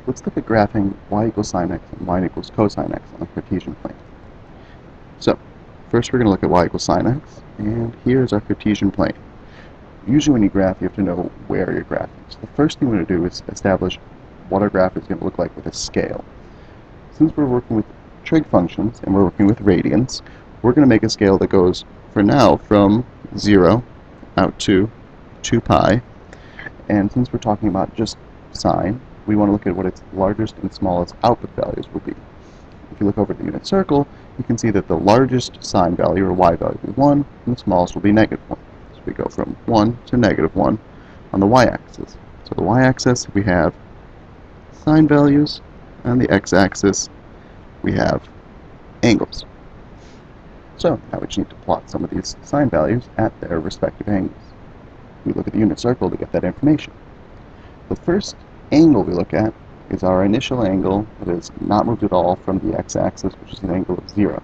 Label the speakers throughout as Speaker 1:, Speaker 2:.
Speaker 1: let's look at graphing y equals sine x and y equals cosine x on a Cartesian plane. So, first we're going to look at y equals sine x, and here's our Cartesian plane. Usually when you graph, you have to know where you're graphing. So the first thing we're going to do is establish what our graph is going to look like with a scale. Since we're working with trig functions and we're working with radians, we're going to make a scale that goes, for now, from 0 out to 2 pi. And since we're talking about just sine, we want to look at what its largest and smallest output values will be. If you look over at the unit circle, you can see that the largest sine value, or y value, will be 1, and the smallest will be -1. So we go from 1 to -1 on the y-axis. So the y-axis, we have sine values, and the x-axis, we have angles. So now we just need to plot some of these sine values at their respective angles. We look at the unit circle to get that information. The first angle we look at is our initial angle that is not moved at all from the x-axis, which is an angle of 0.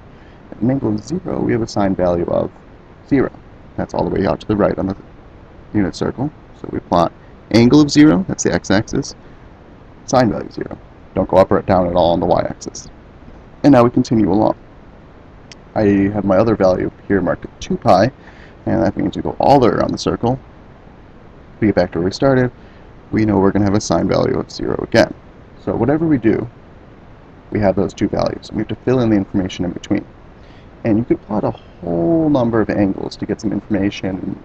Speaker 1: At an angle of 0, we have a sine value of 0. That's all the way out to the right on the unit circle. So we plot angle of 0, that's the x-axis, sine value 0. Don't go up or down at all on the y-axis. And now we continue along. I have my other value here marked at 2 pi, and that means we go all the way around the circle. We get back to where we started, we know we're going to have a sine value of 0 again. So whatever we do, we have those two values. We have to fill in the information in between. And you could plot a whole number of angles to get some information, and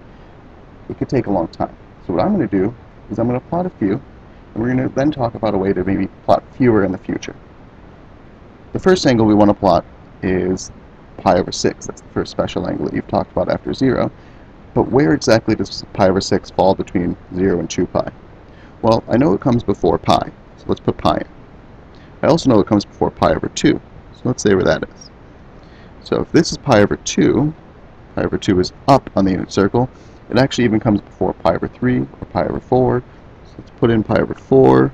Speaker 1: it could take a long time. So what I'm going to do is I'm going to plot a few, and we're going to then talk about a way to maybe plot fewer in the future. The first angle we want to plot is pi over 6. That's the first special angle that you've talked about after 0. But where exactly does pi over 6 fall between 0 and 2 pi? Well, I know it comes before pi, so let's put pi in. I also know it comes before pi over 2, so let's say where that is. So if this is pi over 2 is up on the unit circle. It actually even comes before pi over 3 or pi over 4. So let's put in pi over 4,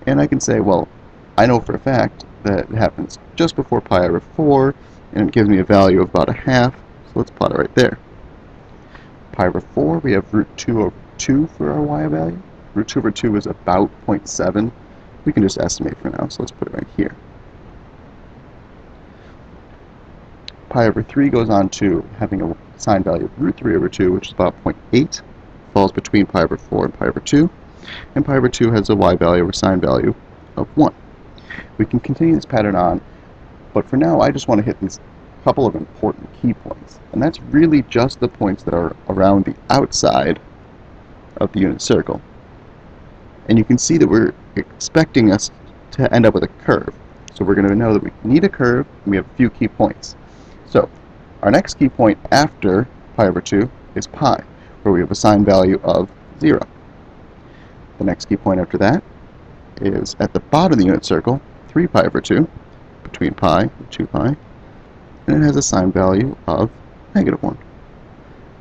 Speaker 1: and I can say, well, I know for a fact that it happens just before pi over 4, and it gives me a value of about 1/2, so let's plot it right there. Pi over 4, we have root 2 over 2 for our y value. Root 2 over 2 is about 0.7. We can just estimate for now, so let's put it right here. Pi over 3 goes on to having a sine value of root 3 over 2, which is about 0.8. Falls between pi over 4 and pi over 2. And pi over 2 has a y value or sine value of 1. We can continue this pattern on, but for now I just want to hit these couple of important key points. And that's really just the points that are around the outside of the unit circle. And you can see that we're expecting us to end up with a curve. So we're going to know that we need a curve, and we have a few key points. So our next key point after pi over 2 is pi, where we have a sine value of 0. The next key point after that is at the bottom of the unit circle, 3 pi over 2, between pi and 2 pi, and it has a sine value of -1.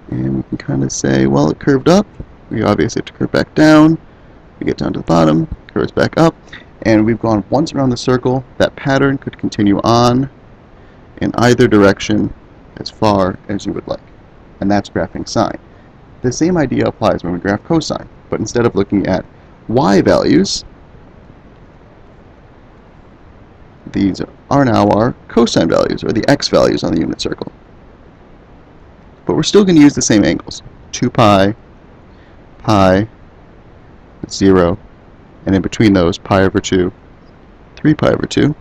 Speaker 1: And we can kind of say, well, it curved up. We obviously have to curve back down. We get down to the bottom, curves back up, and we've gone once around the circle. That pattern could continue on in either direction as far as you would like. And that's graphing sine. The same idea applies when we graph cosine, but instead of looking at y values, these are now our cosine values, or the x values on the unit circle. But we're still going to use the same angles. 2 pi, pi, 0, and in between those, pi over 2, 3 pi over 2.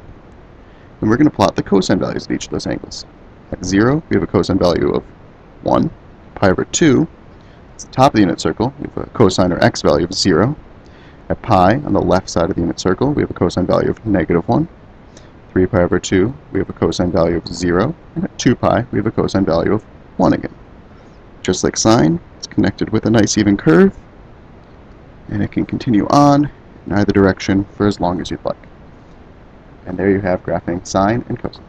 Speaker 1: And we're going to plot the cosine values of each of those angles. At 0, we have a cosine value of 1. Pi over 2, it's the top of the unit circle, we have a cosine or x value of 0. At pi, on the left side of the unit circle, we have a cosine value of -1. 3 pi over 2, we have a cosine value of 0. And at 2 pi, we have a cosine value of 1 again. Just like sine, it's connected with a nice even curve, and it can continue on in either direction for as long as you'd like. And there you have graphing sine and cosine.